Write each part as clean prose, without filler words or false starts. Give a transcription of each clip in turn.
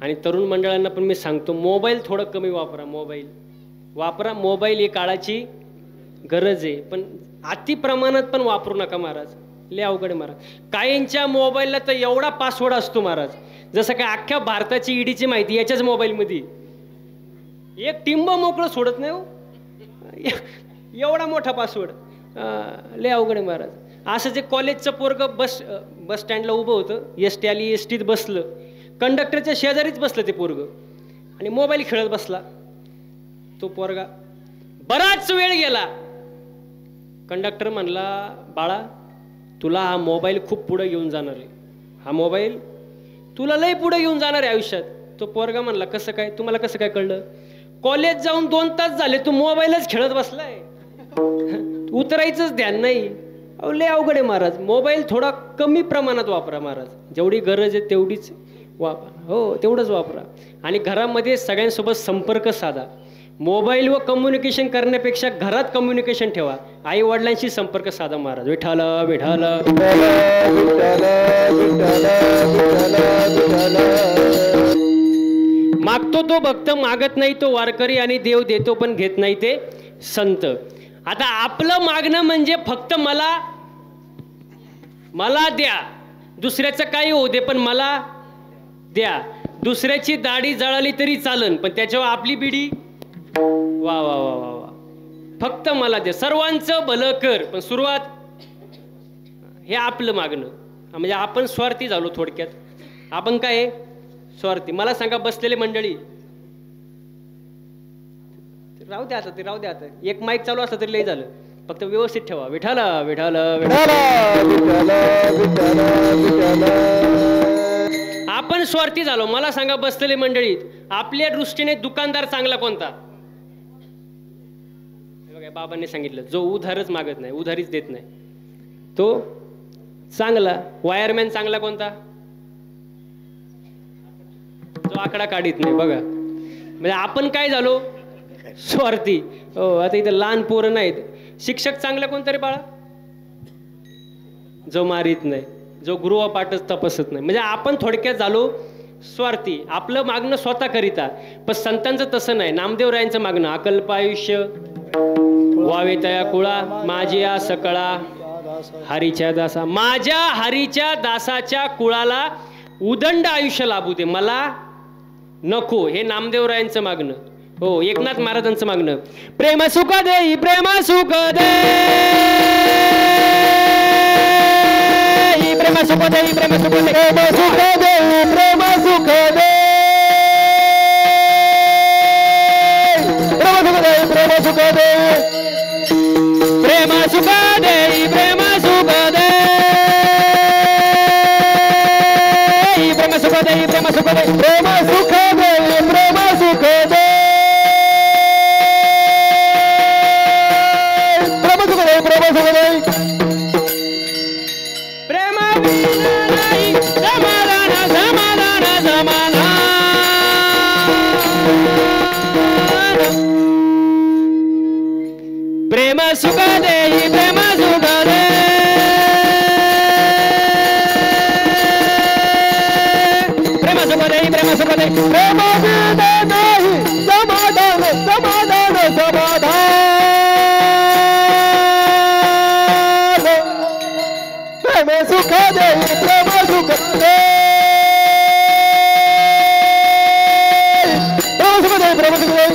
आणि तरुण मंडळांना पण मी सांगतो, मोबाईल थोडं कमी वापरा. मोबाईल ही काळाची गरज आहे, पण अति प्रमाणात पण वापरू नका महाराज. लय अवघड आहे महाराज. काहींच्या मोबाईलला तर एवढा पासवर्ड असतो महाराज, जसं काय अख्ख्या भारताची ईडीची माहिती याच्याच मोबाईलमध्ये. एक टिंब मोकळं सोडत नाही हो, एवढा मोठा पासवर्ड. लय अवघड आहे महाराज. असं जे कॉलेजचं पोरग बस स्टँडला उभं होतं, एसटी आली, एसटीत बसलं, कंडक्टरच्या शेजारीच बसलं ते पोरग आणि मोबाईल खेळत बसला. तो पोरगा बराच वेळ गेला. कंडक्टर म्हणला, बाळा तुला हा मोबाईल खूप पुढे घेऊन जाणार आहे, हा मोबाईल तुला लय पुढे घेऊन जाणार आहे आयुष्यात. तो पोरगा म्हणला, कसं काय, तुम्हाला कसं काय कळलं? कॉलेज जाऊन 2 तास झाले, तू मोबाईलच खेळत बसलाय, उतरायचंच ध्यान नाही. अहो लय अवघड आहे महाराज. मोबाईल थोडा कमी प्रमाणात वापरा महाराज, जेवढी गरज आहे तेवढीच वापरा. हो तेवढंच वापरा. आणि घरामध्ये सगळ्यांसोबत संपर्क साधा. मोबाईल व कम्युनिकेशन करण्यापेक्षा घरात कम्युनिकेशन ठेवा. आई वडिलांशी संपर्क साधा महाराज. विठाल विठाल मागतो तो भक्त, मागत नाही तो वारकरी, आणि देव देतो पण घेत नाही ते संत. आता आपलं मागणं म्हणजे फक्त मला द्या, दुसऱ्याचं काही होऊ दे पण मला द्या. दुसऱ्याची दाढी जळाली तरी चालन, पण त्याच्यावर आपली बिडी वा वा वा वा वा, फक्त मला द्या. सर्वांचं भलं कर, पण सुरुवात हे आपलं मागणं. म्हणजे आपण स्वार्थी झालो थोडक्यात. आपण काय स्वार्थी. मला सांगा, बसलेले मंडळी, राहू द्या आता, ते राहू द्या आता. एक माईक चालू असलं तरी लय झालं, फक्त व्यवस्थित ठेवा. विठाल विठाल विठाल. आपण स्वार्थी झालो. मला सांगा बसलेले मंडळीत, आपल्या दृष्टीने दुकानदार चांगला कोणता? बघा, बाबांनी सांगितलं, जो उधारच मागत नाही, उधारीच देत नाही, तो चांगला. वायरमॅन चांगला कोणता? जो आकडा काढीत नाही. बघा, म्हणजे आपण काय झालो? स्वार्थी. हो, आता इथं लहान पोरं नाहीत. शिक्षक चांगला कोणता रे बाळा? जो मारित नाही, जो गृहपाठच तपासत नाही. म्हणजे आपण थोडक्यात झालो स्वार्थी. आपलं मागणं स्वतः करिता. पण संतांचं तसं नाही. नामदेव रायांचं मागणं, अकल्प आयुष्य वावे तया कुळा, माझ्या सकळा हरीच्या दासा. माझ्या हरीच्या दासाच्या कुळाला उदंड आयुष्य लाभू दे, मला नको. हे नामदेव रायांचं मागणं. हो, एकनाथ महाराजांचं मागणं, प्रेम सुख देई, प्रेम सुख देई, प्रेम सुख देई, प्रेम सुख देई, प्रेम सुख देई, प्रेम सुख देई, प्रेम सुख देई, प्रेम सुख देई, प्रेम सुख देई, प्रेम सुख देई, प्रेम सुख देई, प्रेम सुख देई, प्रेम सुख देई. प्रेम नाही समाधान, समाधान, समाधान. प्रेम सुख देई, प्रेम सुख देई, प्रेम सुख देई, प्रेम सुख देई, प्रेम नाही समाधान, समाधान, समाधान. प्रेम सुख देई, प्रेम सुख देई, प्रेम सुख देई, प्रेम सुख देई.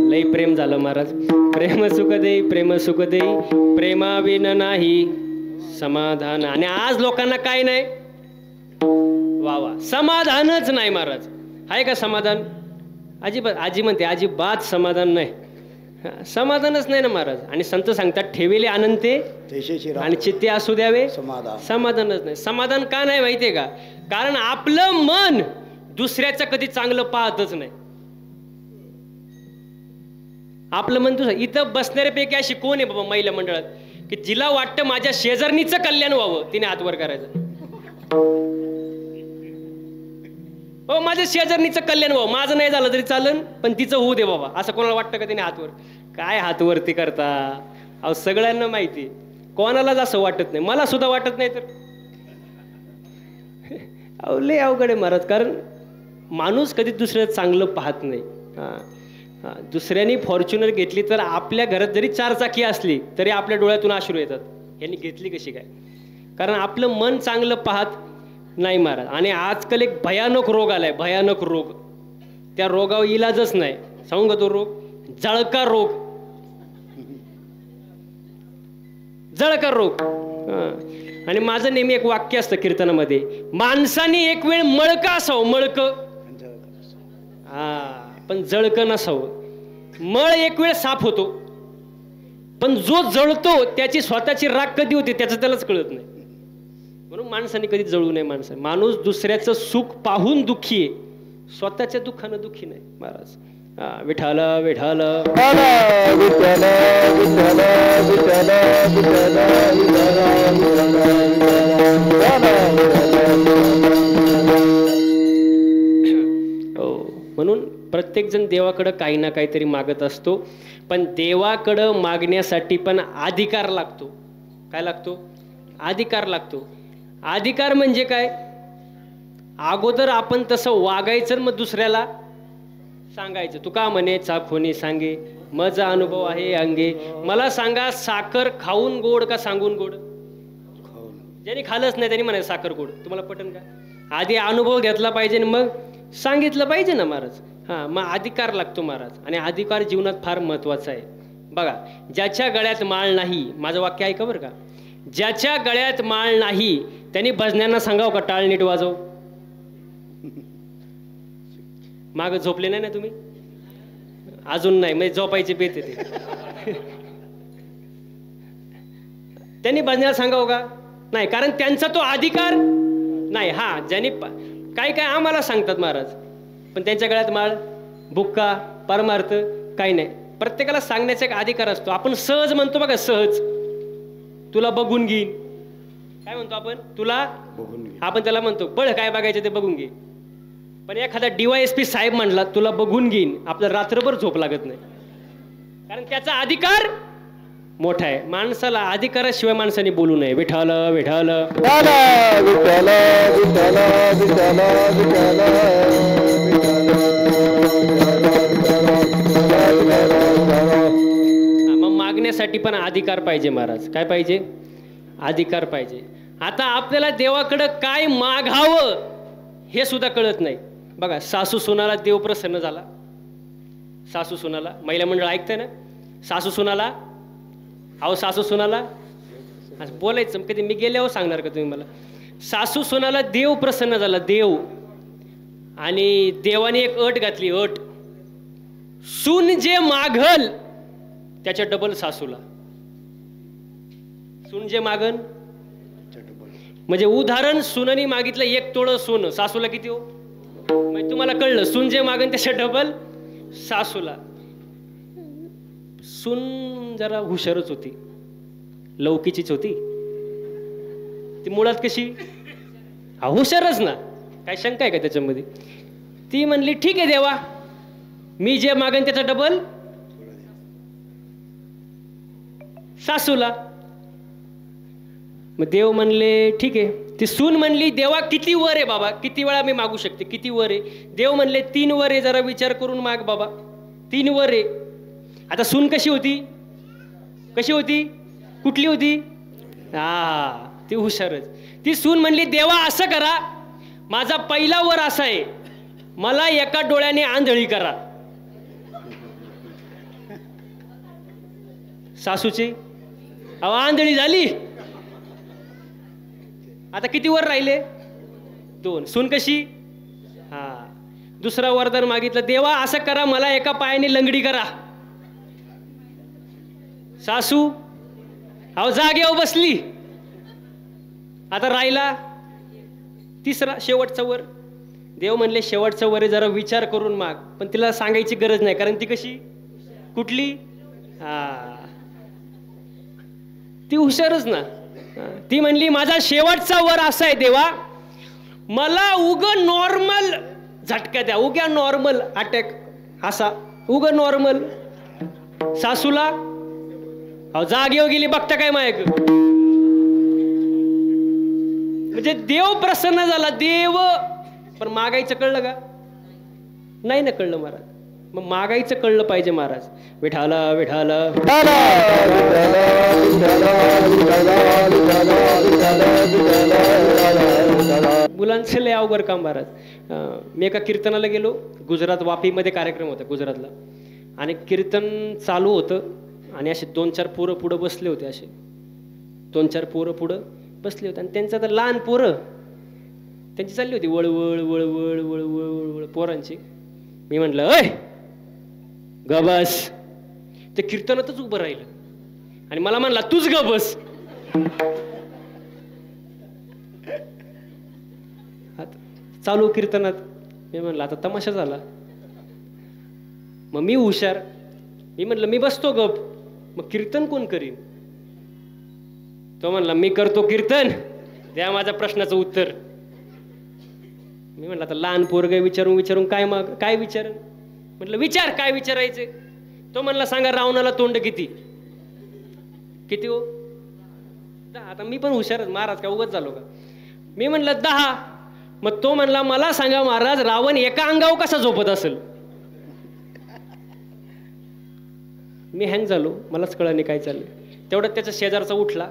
लई प्रेम झालं महाराज. प्रेम सुख देई, प्रेम सुख देई, प्रेमाविन नाही समाधान. आणि आज लोकांना काय नाही, वा वा, समाधानच नाही महाराज. आहे का समाधान? अजिबात. आजी म्हणते अजिबात समाधान नाही, समाधानच नाही ना महाराज. आणि संत सांगतात, ठेवेले अनंते आणि चित्ते असू द्यावे समाधानच नाही. समाधान का नाही माहितीये का? कारण आपलं मन दुसऱ्याचं कधी चांगलं पाहतच नाही. आपलं मन दुसरं. इथं बसणाऱ्यापैकी अशी कोण आहे बाबा महिला मंडळात की जिला वाटतं माझ्या शेजारणीचं कल्याण व्हावं, तिने हात वर करायचं. हो, माझ्या शेजारणीचं कल्याण व्हावं, माझं नाही झालं तरी चालन पण तिचं होऊ दे बाबा, असं कोणाला वाटतं का तिने हातवर? काय हातवरती करता? अहो सगळ्यांना माहिती कोणालाच असं वाटत नाही, मला सुद्धा वाटत नाही. तर अहो लय अवघड आहे महाराज. कारण माणूस कधी दुसऱ्याचं चांगलं पाहत नाही. दुसऱ्यांनी फॉर्च्युनर घेतली तर आपल्या घरात जरी 4 चाकी असली तरी आपल्या डोळ्यातून अश्रू येतात, यांनी घेतली कशी काय. कारण आपलं मन चांगलं पाहत नाही महाराज. आणि आजकाल एक भयानक रोग आलाय, भयानक रोग. त्या रोगावर इलाजच नाही. सांगू का तो रोग? जळका रोग. जळका रोग. आणि माझं नेहमी एक वाक्य असतं कीर्तनामध्ये, माणसाने एक वेळ मळका असावं, मळक, पण जळकं नसावं. मळ एक वेळ साफ होतो, पण जो जळतो त्याची स्वतःची राग कधी होते त्याचं त्यालाच कळत नाही. म्हणून माणसाने कधी जळू नये. माणूस दुसऱ्याचं सुख पाहून दुःखी आहे, स्वतःच्या दुःखानं दुःखी नाही महाराज. विठाल विठाल म्हणून प्रत्येकजण देवाकडं काही ना काहीतरी मागत असतो. पण देवाकडं मागण्यासाठी पण अधिकार लागतो. काय लागतो? अधिकार लागतो. अधिकार म्हणजे काय? अगोदर आपण तसं वागायचं, मग दुसऱ्याला सांगायचं. तू का म्हणे चाखोनी सांगे, माझा अनुभव आहे अंगे. मला सांगा, साखर खाऊन गोड का सांगून गोड? ज्यांनी खाल्लंच नाही त्यांनी म्हणायचं साखर गोड. तुम्हाला पटन का? आधी अनुभव घेतला पाहिजे मग सांगितलं पाहिजे ना महाराज. मग अधिकार लागतो महाराज. आणि अधिकार जीवनात फार महत्वाचा आहे. बघा, ज्याच्या गळ्यात माळ नाही, माझं वाक्य ऐका बरं का, ज्याच्या गळ्यात माळ नाही त्यांनी भजन्यांना सांगाव का टाळ नीट वाजव? माग झोपले नाही ना तुम्ही? अजून नाही, म्हणजे झोपायचे बेत येते. त्यांनी भजन्याला सांगाव का? नाही, कारण त्यांचा तो अधिकार नाही. ज्यांनी काय काय आम्हाला सांगतात महाराज, पण त्यांच्या गळ्यात माळ, बुक्का, परमार्थ काही नाही. प्रत्येकाला सांगण्याचा एक अधिकार असतो. आपण सहज म्हणतो बघा, सहज, तुला बघून घेईन. काय म्हणतो आपण? तुला बघून घे. आपण त्याला म्हणतो बळ काय बघायचं ते बघून घे. पण एखादा DYSP साहेब म्हणला तुला बघून घेईन, आपलं रात्रभर झोप लागत नाही. कारण त्याचा अधिकार मोठा आहे. माणसाला अधिकाराशिवाय माणसाने बोलू नये. विठाल विठाल मग मागण्यासाठी पण अधिकार पाहिजे महाराज. काय पाहिजे? अधिकार पाहिजे. आता आपल्याला देवाकडं काय मागावं हे सुद्धा कळत नाही. बघा, सासू सुनाला देव प्रसन्न झाला. सासू सुनाला, महिला मंडळ ऐकतंय ना, सासू सुनाला, सासू सुनाला बोलायचं कधी, मी गेल्यावर सांगणार का तुम्ही मला? सासू सुनाला देव प्रसन्न झाला, देव. आणि देवाने एक अट घातली, अट, सून जे मागल त्याच्या डबल सासूला. सून जे मागन म्हणजे उदाहरण, सुनानी मागितलं 1 तोळं सोनं, सासूला किती हो? म्हणजे तुम्हाला कळलं, सून जे मागन त्याच्या डबल सासूला. सून जरा हुशारच होती, लौकीचीच होती ती. मुळात कशी? हुशारच ना, काय शंका आहे का त्याच्यामध्ये? ती म्हणली ठीक आहे देवा, मी जे मागन त्याचा डबल सासूला. मग देव म्हणले ठीक आहे. ती सून म्हणली देवा किती वर आहे बाबा, किती वेळा मी मागू शकते, किती वर आहे? देव म्हणले 3 वर आहे, जरा विचार करून माग बाबा, 3 वर आहे. आता सून कशी होती? कशी होती? कुठली होती? ती हुशारच. ती सून म्हणली देवा असं करा, माझा पहिला वर असा आहे, मला एका डोळ्याने आंधळी करा. सासूची आंधळी झाली. आता किती वर राहिले? 2. सून कशी? दुसरा वरदान मागितलं, देवा असं करा, मला एका पायाने लंगडी करा. सासू जागेवर बसली. आता राहिला 3रा, शेवटचा वर. देव म्हणले शेवटचा वर आहे, जरा विचार करून माग. पण तिला सांगायची गरज नाही, कारण ती कशी? कुठली? ती हुशारच ना. ती म्हणली माझा शेवटचा वर असा आहे देवा, मला उग नॉर्मल झटका द्या, उग्या नॉर्मल अटॅक, असा उग नॉर्मल. सासूला जागेवर गेली, बघता काय मायक म्हणजे देव प्रसन्न झाला, देव. पण मागायचं कळलं का? नाही ना कळलं महाराज. मग मागायचं कळलं पाहिजे महाराज. विठाला विठाला मुलांचं लय अवघड काम महाराज. मी एका कीर्तनाला गेलो, गुजरात वापीमध्ये कार्यक्रम होता गुजरातला, आणि कीर्तन चालू होतं आणि असे 2-4 पोरं पुढं बसले होते, असे 2-4 पोरं पुढं बसले होते आणि त्यांचं तर लहान पोरं त्यांची चालली होती वळवळ वळवळ वळवळ वळवळ पोरांची. मी म्हटलं अय ग बस. ते कीर्तनातच उभं राहिलं आणि मला म्हणला तूच ग बस. चालू कीर्तनात मी म्हणलं आता तमाशा झाला. मग मी हुशार, मी म्हणलं मी बसतो गप, मग कीर्तन कोण करीन? तो म्हणला मी करतो कीर्तन, द्या माझ्या प्रश्नाचं उत्तर. मी म्हणलं आता लहान पोरगं विचारून विचारून काय विचार? म्हटलं विचार, काय विचारायचे? तो म्हणला सांगा रावणाला तोंड किती? किती हो? 10. आता मी पण हुशार महाराज, का उगाच झालो का? मी म्हणलं 10. मग तो म्हणला मला सांगा महाराज, रावण एका अंगावर कसा झोपत असेल? मी हँग झालो, मलाच कळलं नाही काय चाललं. तेवढ्यात त्याचा शेजारचा उठला,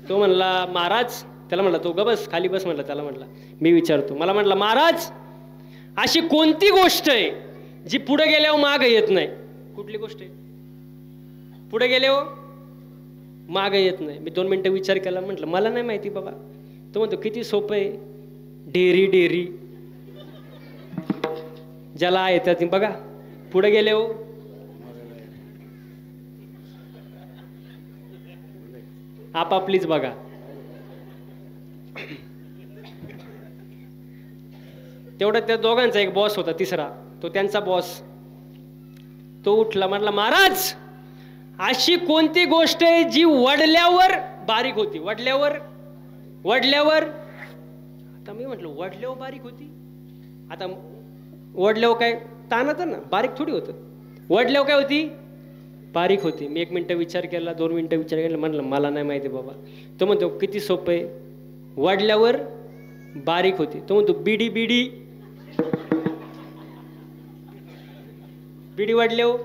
तो म्हणला महाराज, त्याला म्हणला तो ग बस, खाली बस म्हणला. त्याला म्हणला मी विचारतो. मला म्हणला महाराज अशी कोणती गोष्ट आहे जी पुढे गेल्यावर माग येत नाही? कुठली गोष्ट आहे पुढे गेल्यावर माग येत नाही? मी 2 मिनिटं विचार केला, म्हटलं मला नाही माहिती बाबा. तो म्हणतो किती सोपं आहे, डेअरी डेअरी ज्याला आहे त्यात बघा पुढे गेल्यावर आपापलीच बघा. तेवढ्यात त्या दोघांचा एक बॉस होता, तिसरा, तो त्यांचा बॉस. तो उठला, म्हटला महाराज अशी कोणती गोष्ट आहे जी वडल्यावर बारीक होती? वडल्यावर आता मी म्हटलं वडल्यावर बारीक होती? आता वडल्यावर काय तानाचं ना, बारीक थोडी होतं. वडल्यावर काय होती? बारीक होती. मी 1 मिनिटं विचार केला, 2 मिनिटं विचार केला, म्हटलं मला नाही माहिती बाबा. तो म्हणतो किती सोपं आहे, वडल्यावर बारीक होती. तो म्हणतो बिडी बिडी बिडी वाढल्यावर.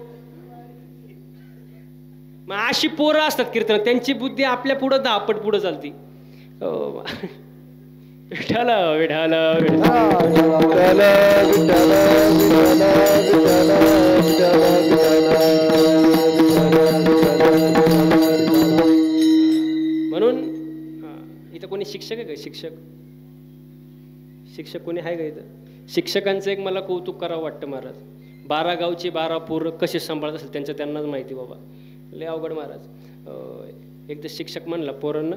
मग अशी पोरं असतात कीर्तन, त्यांची बुद्धी आपल्या पुढं 10 पट पुढं चालती. विठाला विठाला म्हणून इथं कोणी शिक्षक आहे का? शिक्षक कोणी आहे का इथं? शिक्षकांचं एक मला कौतुक करावं वाटतं महाराज. 12 गावची 12 पोरं कसे सांभाळत असेल त्यांचं त्यांनाच माहिती बाबा. लय अवघड महाराज. एकदा शिक्षक म्हणला पोरांना,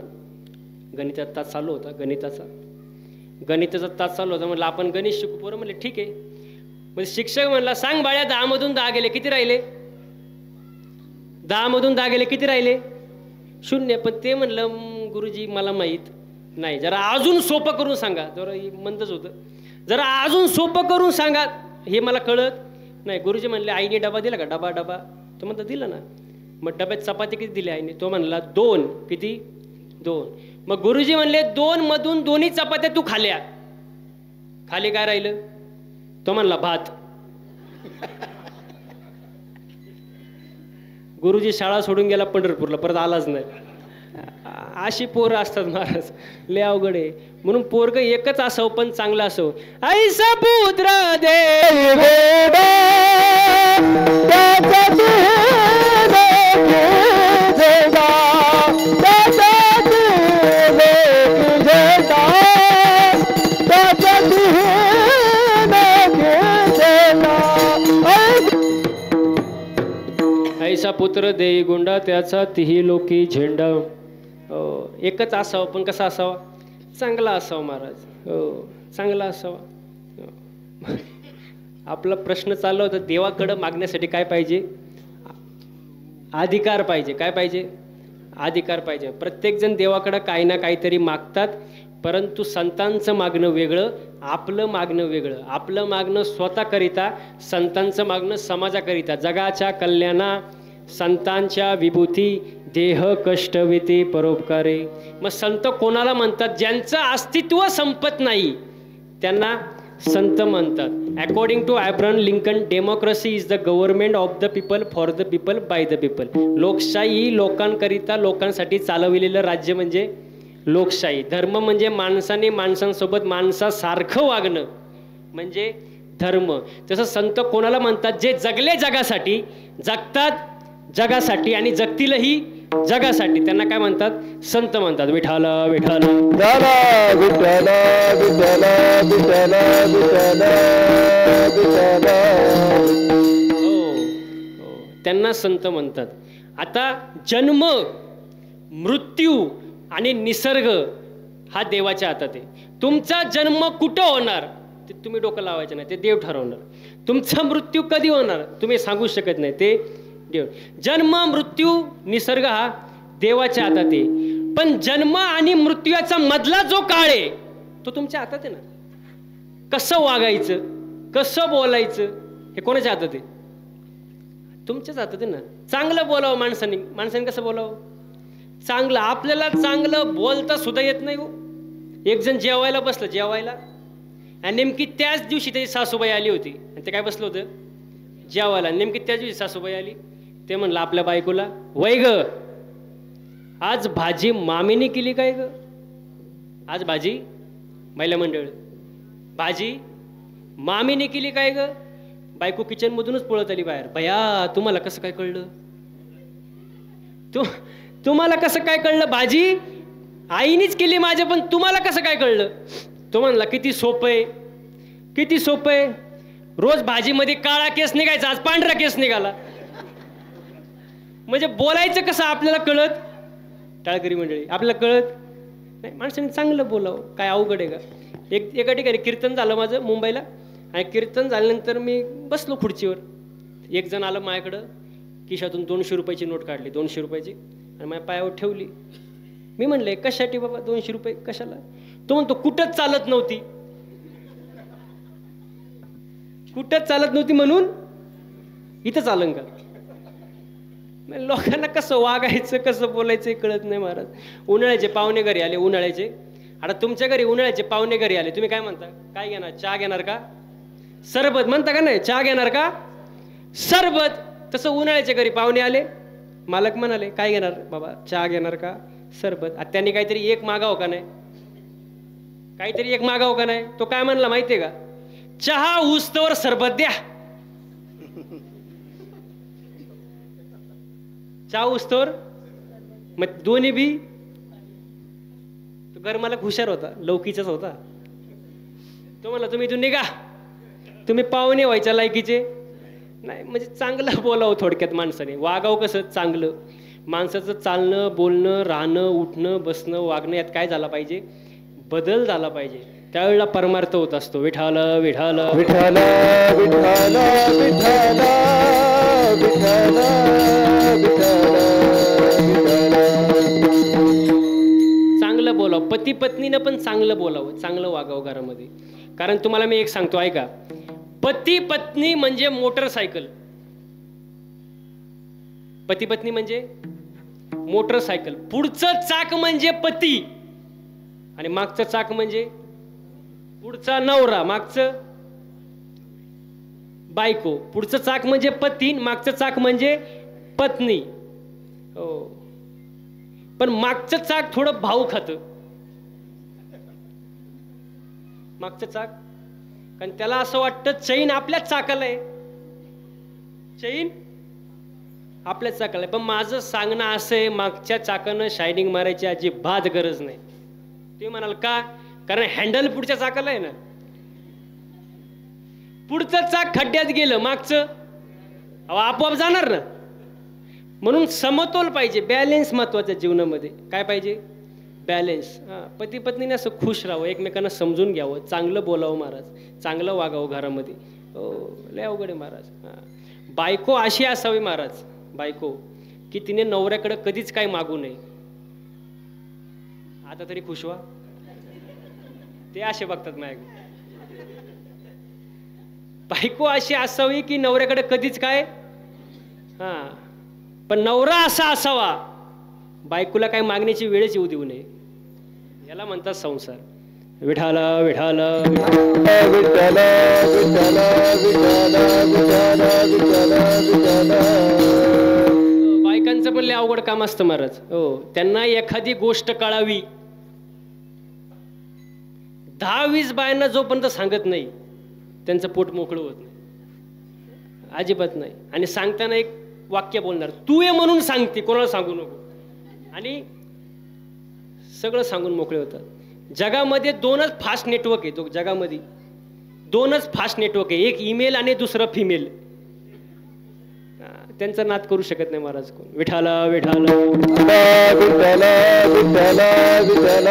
गणिताचा तास चालू होता, गणिताचा तास चालू होता, म्हटलं आपण गणित शिकू. पोरं म्हणले ठीक आहे. म्हणजे शिक्षक म्हणला सांग बाळ्या 10 मधून 10 गेले, किती राहिले? 10 मधून 10 गेले, किती राहिले? 0. पण ते म्हणलं गुरुजी मला माहीत नाही, जरा अजून सोपं करून सांगा. जरा मंदच होतं, जरा अजून सोपं करून सांगा, हे मला कळत नाही. गुरुजी म्हणले आईने डबा दिला का? डबा. तो म्हणतो दिला ना. मग डब्यात चपाती किती दिली आईने? तो म्हणला 2. किती? 2. मग गुरुजी म्हणले 2 मधून 2 चपात्या तू खाल्ल्या, खाली काय राहिलं? तो म्हणला भात. गुरुजी शाळा सोडून गेला पंढरपूरला, परत आलाच नाही. अशी पोरं असतात महाराज, लय अवघड आहे. म्हणून पोरग एकच असावं पण चांगलं असावं. ऐसा पुत्र देव ऐसा पुत्र देई गुंडा त्याचा तिही लोकी झेंडा. एकच असावं पण कसा असावा? चांगला असावा महाराज. चांगला असावा. आपला प्रश्न चालला होता देवाकडं मागण्यासाठी काय पाहिजे? अधिकार पाहिजे. काय पाहिजे? अधिकार पाहिजे. प्रत्येकजण देवाकडं काही ना काहीतरी मागतात, परंतु संतांचं मागणं वेगळं, आपलं मागणं वेगळं. आपलं मागणं स्वतःकरिता, संतांचं मागणं समाजाकरिता, जगाच्या कल्याणा संतांच्या विभूती देह कष्टविती परोपकारे. मग संत कोणाला म्हणतात? ज्यांचं अस्तित्व संपत नाही त्यांना संत म्हणतात. According to Abraham Lincoln, democracy is the government of the people, for the people, by the people. लोकशाही लोकांकरिता लोकांसाठी चालविलेलं राज्य म्हणजे लोकशाही. धर्म म्हणजे माणसाने माणसांसोबत माणसासारखं वागणं म्हणजे धर्म. तसं संत कोणाला म्हणतात? जे जगले जगासाठी, जगतात जगासाठी आणि जगतीलही जगासाठी, त्यांना काय म्हणतात? संत म्हणतात. विठाल विठाल विठाल विठाल विठाल विठाल विठाल विठाल. हो, त्यांना संत म्हणतात. आता जन्म, मृत्यू आणि निसर्ग हा देवाच्या हातात आहे. तुमचा जन्म कुठं होणार ते तुम्ही डोकं लावायचं नाही, ते देव ठरवणार. तुमचा मृत्यू कधी होणार तुम्ही सांगू शकत नाही, ते देव. जन्म, मृत्यू, निसर्ग हा देवाच्या हातात आहे. पण जन्म आणि मृत्यूचा मधला जो काळ आहे तो तुमच्या हातात आहे ना. कसं वागायचं, कसं बोलायचं हे कोणाच्या हातात आहे? तुमच्याच हातात आहे ना. चांगलं बोलावं माणसांनी. माणसांनी कसं बोलावं? चांगलं. आपल्याला चांगलं बोलता सुद्धा येत नाही हो. एक जण जेवायला बसलं, जेवायला, आणि नेमकी त्याच दिवशी त्याची सासूबाई आली होती आणि ते काय बसलं होतं? जेवायला. नेमकी त्याच दिवशी सासूबाई आली. ते म्हणलं आपल्या बायकोला, वय ग आज भाजी मामीने केली काय ग? आज भाजी, महिला मंडळ, भाजी मामीने केली काय ग? बायको किचन मधूनच पळत आली बाहेर. भया तुम्हाला कसं काय कळलं? तुम्हाला कसं काय कळलं? भाजी आईनीच केली माझ्या, पण तुम्हाला कसं काय कळलं? तो म्हणला किती सोपं आहे, किती सोपं आहे. रोज भाजीमध्ये काळा केस निघायचा, आज पांढरा केस निघाला. म्हणजे बोलायचं कसं आपल्याला कळत? टाळकरी मंडळी आपल्याला कळत नाही. माणसाने चांगलं बोलावं, काय अवघड आहे का? एका ठिकाणी कीर्तन झालं माझं मुंबईला, आणि कीर्तन झाल्यानंतर मी बसलो खुर्चीवर. एक जण आलं माझ्याकडं, खिशातून 200 रुपयाची नोट काढली, 200 रुपयाची, आणि माझ्या पायावर ठेवली. मी म्हणले कशासाठी बाबा 200 रुपये कशाला? तो म्हणतो कुठंच चालत नव्हती. कुठंच चालत नव्हती म्हणून इथं चालन का? लोकांना कसं वागायचं, कसं बोलायचं कळत नाही महाराज. उन्हाळ्याचे पाहुणे घरी आले, उन्हाळ्याचे. आता तुमच्या घरी उन्हाळ्याचे पाहुणे घरी आले, तुम्ही काय म्हणता? काय घेणार? चहा घेणार का सरबत? म्हणता का नाही? चहा घेणार का सरबत? तसं उन्हाळ्याच्या घरी पाहुणे आले, मालक म्हणाले काय घेणार बाबा? चहा घेणार का सरबत? आता त्यांनी काहीतरी एक मागावं का नाही? काहीतरी एक मागावं का नाही? तो काय म्हणला माहितीये का? चहा उस्तवर सरबत द्या. चहा उस्तवर, मग दोन्ही बी. तो घर मालक हुशार होता, लौकीचाच होता. तो म्हणला तुम्ही इथून निघा, तुम्ही पाहुणे व्हायच्या लायकीचे नाही. म्हणजे चांगलं बोलावं थोडक्यात माणसाने, वागावं कसं चांगलं. माणसाचं चालणं, बोलणं, राहणं, उठणं, बसणं, वागणं यात काय झाला पाहिजे? बदल झाला पाहिजे. त्यावेळेला परमार्थ होत असतो. विठाल विठाल विठाल विठाल विठाल विठाल विठाल. चांगलं बोलावं. पती पत्नीनं पण चांगलं बोलावं, चांगलं वागावं घरामध्ये. कारण तुम्हाला मी एक सांगतो ऐका, पती पत्नी म्हणजे मोटरसायकल. पती पत्नी म्हणजे मोटरसायकल. पुढचं चाक म्हणजे पती आणि मागचं चाक म्हणजे पुढचा नवरा, मागचं बायको. पुढचं चाक म्हणजे पती, मागचं चाक म्हणजे पत्नी. हो, पण मागचं चाक थोडं भाऊ खातं. मागचं चाक, कारण त्याला असं वाटतं चैन आपल्याच चाकाला आहे, चैन आपल्याच चाकाला आहे. पण माझं सांगणं असं आहे, मागच्या चाकानं शायनिंग मारायची अजिबात गरज नाही. तुम्ही म्हणाल का? कारण हँडल पुढच्या चाकाला आहे ना. पुढचं चाक खड्ड्यात गेलं, मागचं आपोआप जाणार ना. म्हणून समतोल पाहिजे, बॅलेन्स महत्वाचं जीवनामध्ये. काय पाहिजे? बॅलेन्स. पती पत्नीने असं खुश राहावं, एकमेकांना समजून घ्यावं, चांगलं बोलावं महाराज, चांगलं वागावं घरामध्ये. हो, लय अवघड आहे महाराज. बायको अशी असावी महाराज, बायको की तिने नवऱ्याकडे कधीच काय मागू नये. आता तरी खुश व्हा, ते असे बघतात माझ्याकडे. बायको अशी असावी की नवऱ्याकडे कधीच काय पण नवरा असा असावा बायकोला काही मागण्याची वेळच येऊ देऊ नये. याला म्हणतात संसार. विठाल विठाल विठ्ठल विठ्ठल विठ्ठल विठ्ठल विठ्ठल विठ्ठल. बायकांचं पण लय अवघड काम असतं महाराज. हो, त्यांना एखादी गोष्ट कळावी 10-20 बायांना जोपर्यंत सांगत नाही त्यांचं पोट मोकळं होत नाही, अजिबात नाही. आणि सांगताना एक वाक्य बोलणार, तू ये म्हणून सांगते, कोणाला सांगू नको. आणि सगळं सांगून मोकळे होतात. जगामध्ये 2च फास्ट नेटवर्क आहे. जगामध्ये 2च फास्ट नेटवर्क आहे, एक ईमेल आणि दुसरं फिमेल. त्यांचा नाद करू शकत नाही महाराज कोण. विठाला विठाला विठ्ठल विठ्ठल विठ्ठल.